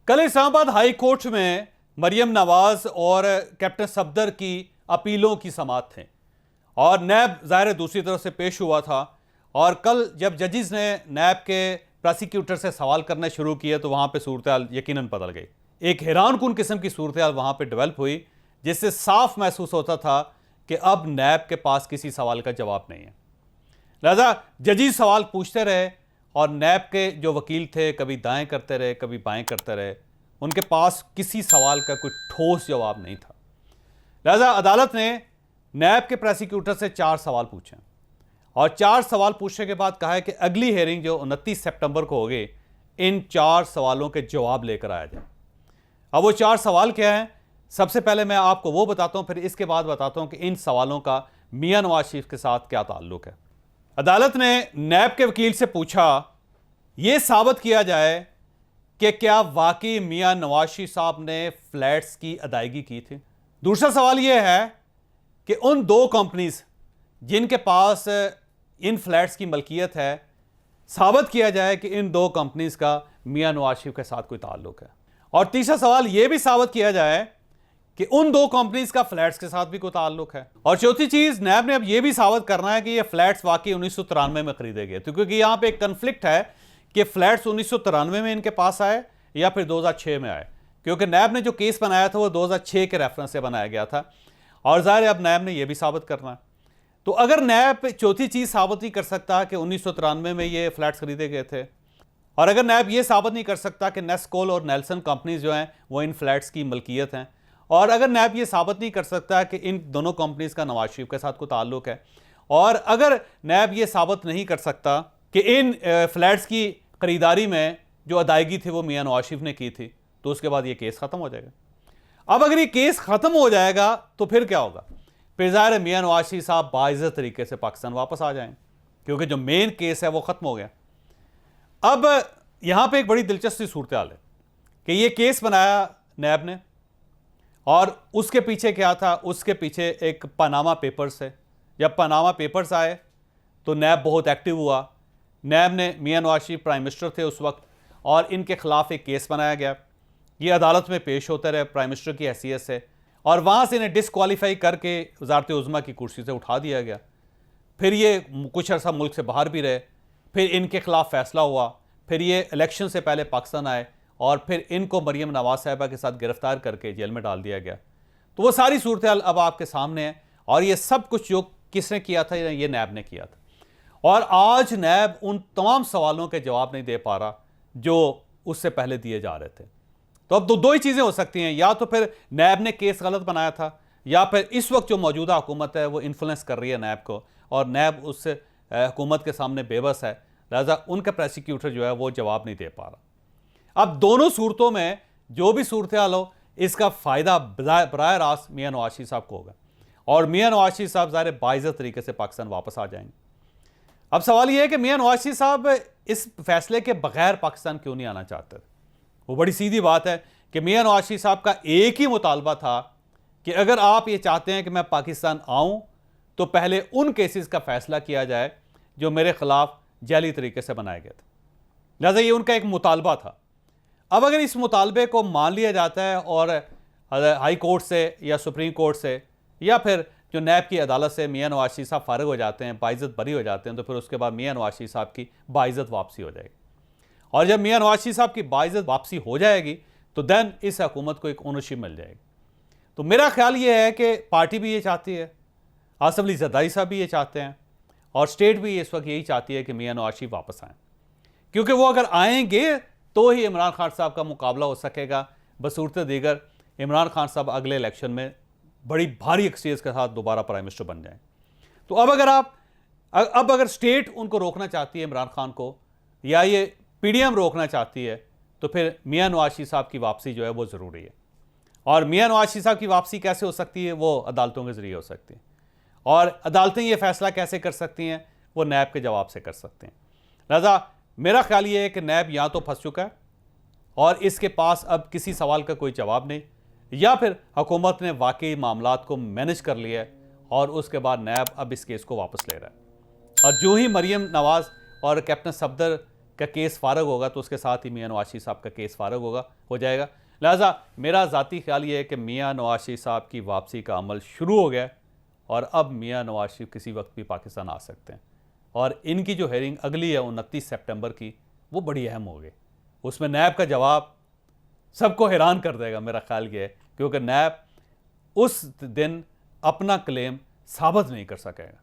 कल Islamabad high court में मरियम नवाज और कैप्टन सफदर की अपीलों की समाअत थे और नैब ज़ाहिर दूसरी तरफ से पेश हुआ था। और कल जब जजेस ने नैब के प्रोसिक्यूटर से सवाल करने शुरू किए तो वहाँ पे सूरत हाल यकीनन बदल गई। एक हैरानकुन किस्म की सूरत हाल वहाँ पे डेवलप हुई, जिससे साफ महसूस होता था कि अब नैब के पास किसी सवाल का जवाब नहीं है। लिहाजा जजेस सवाल पूछते रहे और नैब के जो वकील थे कभी दाएं करते रहे कभी बाएं करते रहे, उनके पास किसी सवाल का कोई ठोस जवाब नहीं था। लिहाजा अदालत ने नैब के प्रोसिक्यूटर से 4 सवाल पूछे और 4 सवाल पूछने के बाद कहा है कि अगली हेयरिंग जो 29 सितंबर को होगी, इन 4 सवालों के जवाब लेकर आया जाए। अब वो 4 सवाल क्या हैं, सबसे पहले मैं आपको वो बताता हूं, फिर इसके बाद बताता हूं कि इन सवालों का मियां नवाज शरीफ के साथ क्या ताल्लुक है। अदालत ने नैब के वकील से पूछा यह साबित किया जाए कि क्या वाकई मियां नवाज शरीफ साहब ने फ्लैट्स की अदायगी की थी। दूसरा सवाल यह है कि उन 2 कंपनीज जिनके पास इन फ्लैट्स की मलकियत है, साबित किया जाए कि इन 2 कंपनीज का मियां नवाज शरीफ के साथ कोई ताल्लुक है। और तीसरा सवाल यह भी साबित किया जाए कि उन 2 कंपनीज का फ्लैट्स के साथ भी कोई ताल्लुक है। और चौथी चीज, नैब ने अब यह भी साबित करना है कि ये फ्लैट्स वाकई 1993 में खरीदे गए थे, क्योंकि यहां पे एक कन्फ्लिक्ट है कि फ्लैट्स 1993 में इनके पास आए या फिर 2006 में आए, क्योंकि नैब ने जो केस बनाया था वो 2006 के रेफरेंस से बनाया गया था और ज़ाहिर है अब नैब ने यह भी साबित करना है। तो अगर नैब चौथी चीज साबित नहीं कर सकता कि 1993 में ये फ्लैट्स खरीदे गए थे, और अगर नैब ये साबित नहीं कर सकता कि नेस्कोल और नेल्सन कंपनीज जो हैं वो इन फ्लैट्स की मलकियत हैं, और अगर नैब ये साबित नहीं कर सकता कि इन दोनों कंपनीज का नवाज शरीफ के साथ कोई ताल्लुक है, और अगर नैब ये साबित नहीं कर सकता कि इन फ्लैट्स की खरीदारी में जो अदायगी थी वो मियां नवाज शरीफ ने की थी, तो उसके बाद ये केस खत्म हो जाएगा। अब अगर ये केस खत्म हो जाएगा तो फिर क्या होगा? फिर ज़ाहिर है मियां नवाज शरीफ साहब बाइज्जत तरीके से पाकिस्तान वापस आ जाएंगे, क्योंकि जो मेन केस है वो खत्म हो गया। अब यहां पे एक बड़ी दिलचस्प सूरत हाल है कि ये केस बनाया नैब ने, और उसके पीछे क्या था? उसके पीछे एक पनामा पेपर्स है। जब पनामा पेपर्स आए तो नैब बहुत एक्टिव हुआ। नैब ने, मियां नवाज शरीफ प्राइम मिनिस्टर थे उस वक्त, और इनके खिलाफ एक केस बनाया गया। ये अदालत में पेश होते रहे प्राइम मिनिस्टर की हैसियत से, और वहाँ से इन्हें डिसक्वालीफाई करके वज़ारत उज़्मा की कुर्सी से उठा दिया गया। फिर ये कुछ अर्सा मुल्क से बाहर भी रहे, फिर इनके खिलाफ फैसला हुआ, फिर ये इलेक्शन से पहले पाकिस्तान आए और फिर इनको मरियम नवाज साहिबा के साथ गिरफ्तार करके जेल में डाल दिया गया। तो वो सारी सूरत हाल अब आपके सामने है, और ये सब कुछ जो किसने किया था, ये नैब ने किया था। और आज नैब उन तमाम सवालों के जवाब नहीं दे पा रहा जो उससे पहले दिए जा रहे थे। तो अब 2 ही चीज़ें हो सकती हैं, या तो फिर नैब ने केस गलत बनाया था, या फिर इस वक्त जो मौजूदा हुकूमत है वो इन्फ्लुएंस कर रही है नैब को, और नैब उससे हुकूमत के सामने बेबस है, लिहाजा उनका प्रोसिक्यूटर जो है वो जवाब नहीं दे पा रहा। अब दोनों सूरतों में जो भी सूरत हाल हो, इसका फ़ायदा बराह रास्त मियां नवाज शरीफ साहब को होगा, और मियां नवाज शरीफ साहब ज़ाहिर बाइज्जत तरीके से पाकिस्तान वापस आ जाएंगे। अब सवाल यह है कि मियां नवाज शरीफ साहब इस फैसले के बगैर पाकिस्तान क्यों नहीं आना चाहते? वो बड़ी सीधी बात है कि मियां नवाज शरीफ साहब का एक ही मुतालबा था कि अगर आप ये चाहते हैं कि मैं पाकिस्तान आऊं तो पहले उन केसेस का फैसला किया जाए जो मेरे खिलाफ जाली तरीके से बनाए गए थे। लिहाजा ये उनका एक मुतालबा था। अब अगर इस मुतालबे को मान लिया जाता है और हाई कोर्ट से या सुप्रीम कोर्ट से या फिर जो नैब की अदालत से मियां नवाज शरीफ साहब फारिग हो जाते हैं, बाइज्जत बरी हो जाते हैं, तो फिर उसके बाद मियां नवाज शरीफ साहब की बाइज्जत वापसी हो जाएगी। और जब मियां नवाज शरीफ साहब की बाइज्जत वापसी हो जाएगी तो देन इस हुकूमत को एक ओनरशिप मिल जाएगी। तो मेरा ख्याल ये है कि पार्टी भी ये चाहती है, आसिफ अली जरदारी साहब भी ये चाहते हैं, और स्टेट भी इस वक्त यही चाहती है कि मियां नवाज शरीफ वापस आएँ, क्योंकि वो अगर आएंगे तो ही इमरान खान साहब का मुकाबला हो सकेगा। बसूरत दीगर इमरान खान साहब अगले इलेक्शन में बड़ी भारी एक्सचेंज के साथ दोबारा प्राइम मिनिस्टर बन जाएं। तो अब अगर स्टेट उनको रोकना चाहती है, इमरान खान को, या ये पीडीएम रोकना चाहती है, तो फिर मियां नवाज शरीफ साहब की वापसी जो है वो ज़रूरी है। और मियां नवाज शरीफ साहब की वापसी कैसे हो सकती है? वो अदालतों के ज़रिए हो सकती है, और अदालतें ये फैसला कैसे कर सकती हैं? वो नैब के जवाब से कर सकते हैं। लिहाजा मेरा ख्याल ये है कि नैब या तो फंस चुका है और इसके पास अब किसी सवाल का कोई जवाब नहीं, या फिर हुकूमत ने वाकई मामलात को मैनेज कर लिया है और उसके बाद नैब अब इस केस को वापस ले रहा है। और जो ही मरियम नवाज और कैप्टन सफदर का केस फारग होगा तो उसके साथ ही मियां नवाज शरीफ साहब का केस फारग हो जाएगा। लिहाजा मेरा ज़ाती ख्याल ये है कि मियां नवाज शरीफ साहब की वापसी का अमल शुरू हो गया है और अब मियां नवाज शरीफ किसी वक्त भी पाकिस्तान आ सकते हैं। और इनकी जो हेयरिंग अगली है 29 सितंबर की, वो बड़ी अहम होगी। उसमें नैब का जवाब सबको हैरान कर देगा, मेरा ख्याल ये है, क्योंकि नैब उस दिन अपना क्लेम साबित नहीं कर सकेगा।